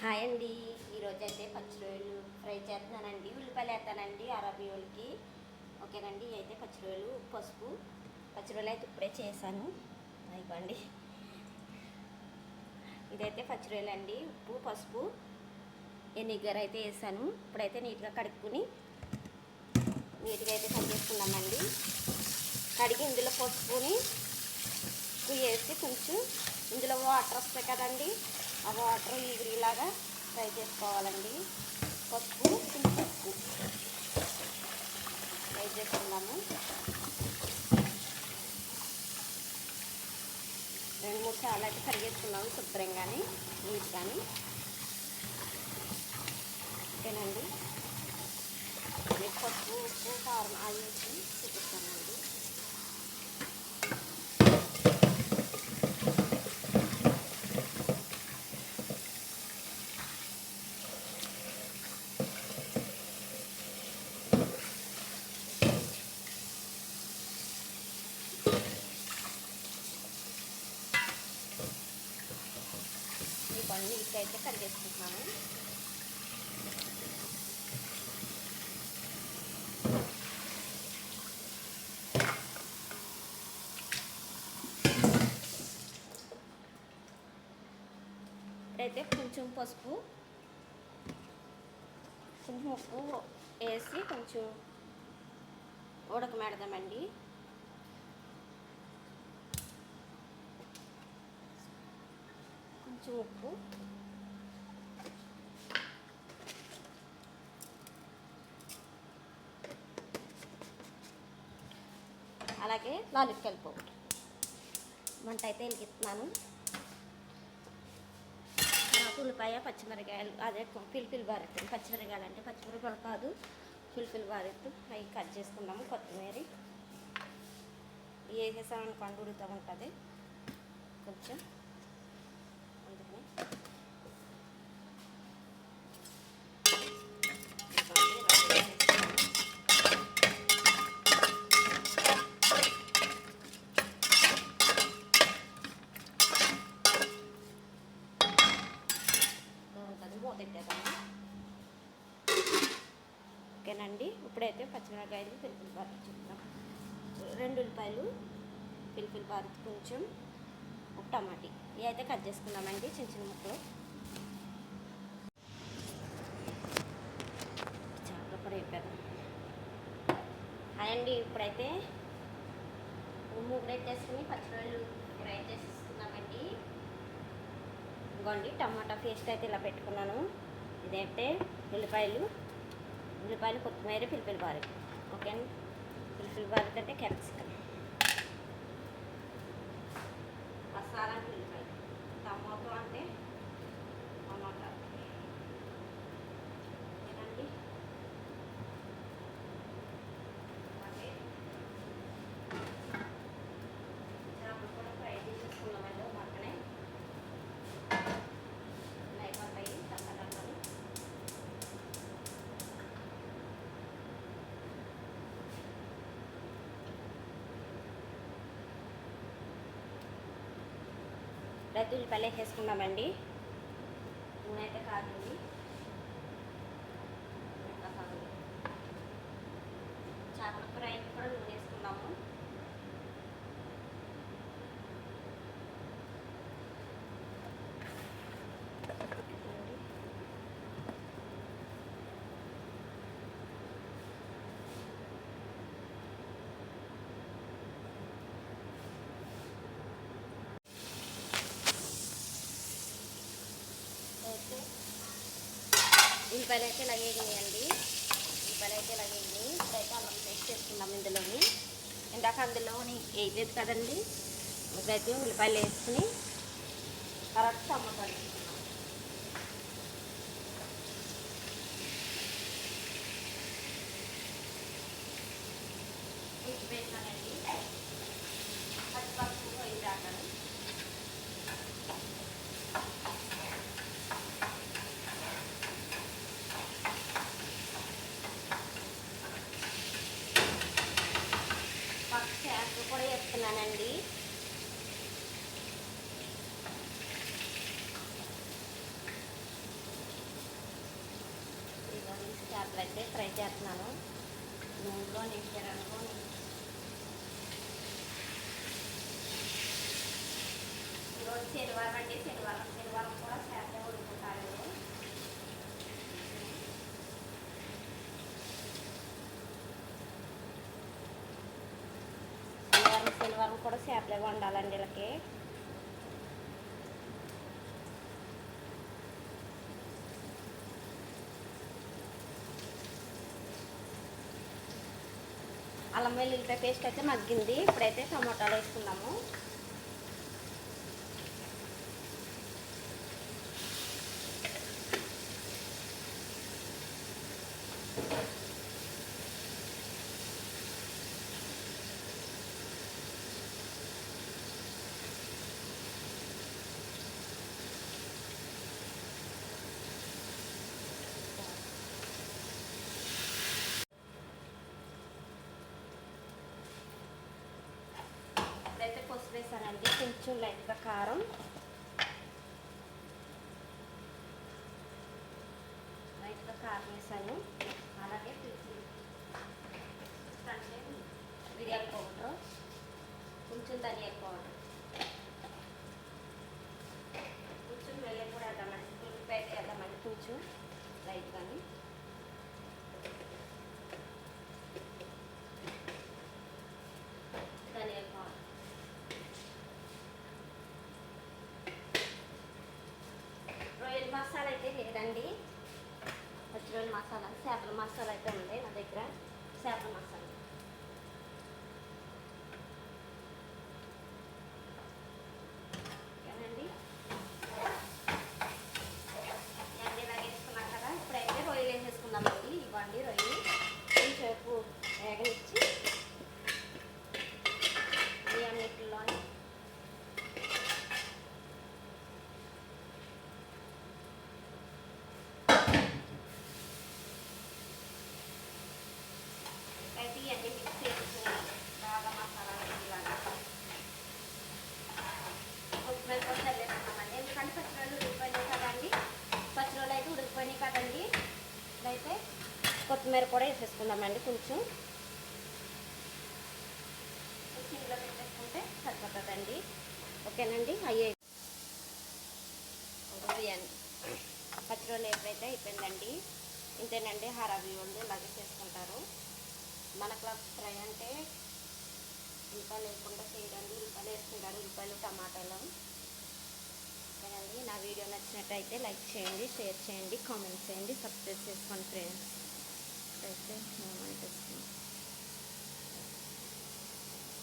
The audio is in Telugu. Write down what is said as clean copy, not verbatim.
హాయ్ అండి. ఈరోజు అయితే పచ్చి రొయ్యలు ఫ్రై చేస్తున్నానండి. ఉల్లిపాయలు వేస్తానండి అరబియోలకి. ఓకేనండి. అయితే పచ్చి రొయ్యలు, పసుపు, పచ్చి రొయ్యలు అయితే ఇప్పుడే చేశాను. అయిపోండి. ఇదైతే పచ్చి రొయ్యలు అండి. ఉప్పు, పసుపు, ఎనిగర్ అయితే వేసాను. ఇప్పుడైతే నీట్గా కడుక్కుని నీట్గా అయితే కడిగేసుకున్నామండి. కడిగి ఇందులో పసుపుని వేసి కొంచెం ఇందులో వాటర్ వస్తాయి కదండి, ఆ వాటర్ ఈగిరిలాగా ఫ్రై చేసుకోవాలండి. పసుపు, కొంచెం ఉప్పు ఫ్రై చేసుకుందాము. 2-3 సార్లు అయితే కరిగేసుకున్నాము శుభ్రంగాని, నీట్గాని. ఓకేనండి. పసుపు, ఉప్పు, కారం అవి వేసి చూపిస్తానండి. ఇవన్నీ నీట్గా కరిగేసుకుంటున్నాను. ఇప్పుడైతే కొంచెం పసుపు, కొంచెం ఉప్పు వేసి కొంచెం ఉడకమెడదామండి. కొంచెం ఉప్పు, అలాగే లాలిక్కాయల పౌడర్. మంట అయితే వెలిగిస్తున్నాను. ఉల్లిపాయ, పచ్చిమిరకాయలు, అదే ఫిల్ఫిల్ బారెత్తు. పచ్చిమిరకాయలు అంటే పచ్చిమిరకాయలు కాదు, ఫిల్ఫిల్ బారెత్తు. అవి కట్ చేసుకున్నాము. కొత్తిమీర వేసేసామనుకోండి ఉడుకుతూ ఉంటుంది కొంచెం, అందుకని మూతెట్టేద్దాము. ఓకేనండి. ఇప్పుడైతే పచ్చిమిరకాయలు, ఫిల్ఫిల్ బారెత్తు చూద్దాం. 2 ఉల్లిపాయలు, ఫిల్ఫిల్ బారెత్తు, కొంచెం ఒక టమాటీ ఇవి అయితే కట్ చేసుకున్నామండి చిన్న చిన్న ముక్కలు. చాలా కూడా అయిపోయారు. అదండి. ఇప్పుడైతే మూగుడెట్టేసుకుని పచ్చిరొయ్యలు ఫ్రై చేసేసుకున్నామండి. ఇదిగోండి టమాటా పేస్ట్ అయితే ఇలా పెట్టుకున్నాను. ఇదైతే ఉల్లిపాయలు, కొత్తిమీర, ఫిల్ఫిల్ బారెత్తు. ఓకే అండి. ఫిల్ఫిల్ బారెత్తు అంటే క్యాప్సికమ్, మసాలా ఉల్లిపాయలు, టమాటో అంటే టమాటా. ఓకేనండి. చేపలు కూడా ఫ్రై చేసేసుకున్నామండి పక్కనే. అయిపోతాయి టమాటాలు. రైతు ఉల్లిపాయలు వేసేసుకున్నామండి. నూనె అయితే కాదండి, చేపల ఫ్రై కూడా నూనె వేసుకున్నాము. ఉల్లిపాయలు అయితే లగేగినాయండి. ఇప్పుడైతే అల్లం పేస్ట్ చేసుకున్నాం ఇందులోని. ఇందాక అందులోని వేయలేదు కదండి. ఇప్పుడైతే ఉల్లిపాయలు వేసుకుని తర్వాత టమాటాలు వేసుకున్నాం. వేసానండి పచ్చిపప్పు వేసాను. పచ్చి కూడా వేస్తున్నానండి. చేపలు అయితే ఫ్రై చేస్తున్నాను నూనెలో నింపారనుకో. ఈరోజు శనివారం అండి, శనివారం కూడా చేపలే ఉడుకుంటారు. శనివారం కూడా చేపలే వండాలండి వీళ్ళకి. అల్లం వెల్లుల్లిపాయ పేస్ట్ అయితే మగ్గింది. ఇప్పుడైతే టమాటాలు వేసుకున్నాము. ఇప్పుడైతే పసుపు వేసానండి, కొంచెం లైట్గా కారం, వేసాను. అలాగే బిర్యానీ పౌడర్, కొంచెం ధనియాల పౌడర్, కొంచెం వెల్లుల్లి కూడా వేద్దామండి, ఉల్లిపాయ వేద్దామండి కొంచెం లైట్గాని. ధనియాల పౌడర్, రొయ్యల మసాలా అయితే లేదండి, పచ్చిరొయ్యల మసాలా, చేపల మసాలా అయితే ఉంది నా దగ్గర. చేపల మసాలా ఓకేనండి. ఇవన్నీ ఇలాగ వేసుకున్నాం కదా, ఇప్పుడైతే రొయ్యలు వేసేసుకుందామండి. ఇవ్వండి రొయ్యలు కొంచెంసేపు వేగనిచ్చి అన్నిటిలోని అయితే ఇవన్నీ మిక్స్ చేసుకుని బాగా మసాలా ఇలాగా కొత్తిమీర కూడా చల్లేసుకున్నామండి. ఎందుకంటే పచ్చిరొయ్యలు ఉడికిపోయినాయి కదండి, పచ్చిరొయ్యలు అయితే ఉడికిపోయినాయి కదండి. ఇప్పుడైతే కొత్తిమీర కూడా వేసేసుకుందామండి. కొంచెం సిమ్లో పెట్టేసుకుంటే సరిపోతుందండి. ఓకేనండి. అయ్యే బిర్యానీ పచ్చిరొయ్యలు ఎప్పుడైతే అయిపోయిందండి. ఇంతేనండి, హరాబీ వాళ్ళు ఇలాగే చేసుకుంటారు. మనకు ఫ్రై అంటే ఉల్లిపాయలు లేకుండా చేయడానికి ఉల్లిపాయలు వేసుకుంటారు, ఉల్లిపాయలు టమాటాలు. ఓకేనండి. నా వీడియో నచ్చినట్టయితే లైక్ చేయండి, షేర్ చేయండి, కామెంట్ చేయండి, సబ్స్క్రైబ్ చేసుకోండి ఫ్రెండ్స్.